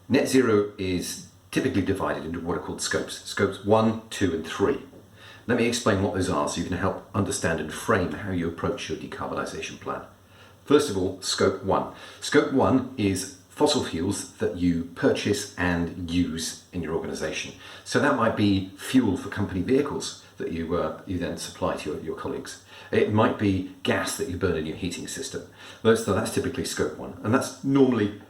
Net zero is typically divided into what are called scopes. Scopes 1, 2 and 3. Let me explain what those are so you can help understand and frame how you approach your decarbonisation plan. First of all, Scope 1. Scope 1 is fossil fuels that you purchase and use in your organisation. So that might be fuel for company vehicles that you then supply to your colleagues. It might be gas that you burn in your heating system. That's typically Scope 1, and that's normally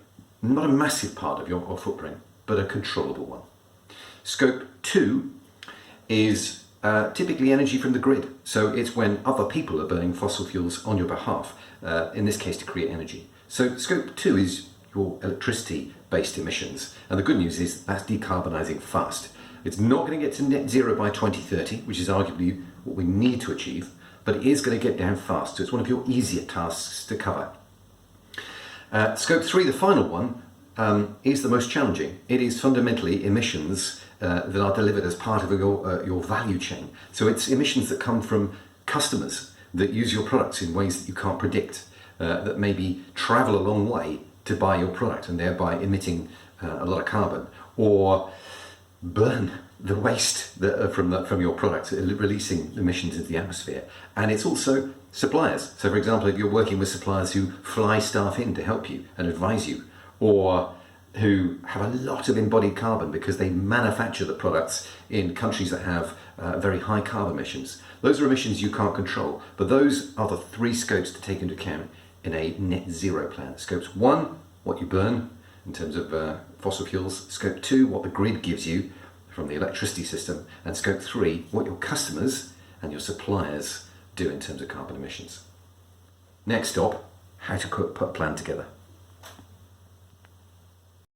not a massive part of your footprint, but a controllable one. Scope 2 is typically energy from the grid. So it's when other people are burning fossil fuels on your behalf, in this case to create energy. So Scope 2 is your electricity-based emissions. And the good news is that's decarbonising fast. It's not going to get to net zero by 2030, which is arguably what we need to achieve, but it is going to get down fast. So it's one of your easier tasks to cover. Scope 3, the final one, is the most challenging. It is fundamentally emissions that are delivered as part of your value chain. So it's emissions that come from customers that use your products in ways that you can't predict, that maybe travel a long way to buy your product and thereby emitting a lot of carbon, or burn the waste from your product, releasing emissions into the atmosphere. And it's also suppliers. So for example, if you're working with suppliers who fly staff in to help you and advise you, or who have a lot of embodied carbon because they manufacture the products in countries that have very high carbon emissions. Those are emissions you can't control, but those are the 3 scopes to take into account in a net zero plan. Scopes 1, what you burn in terms of fossil fuels. Scope 2, what the grid gives you from the electricity system. And Scope 3, what your customers and your suppliers do in terms of carbon emissions. Next stop, how to put a plan together.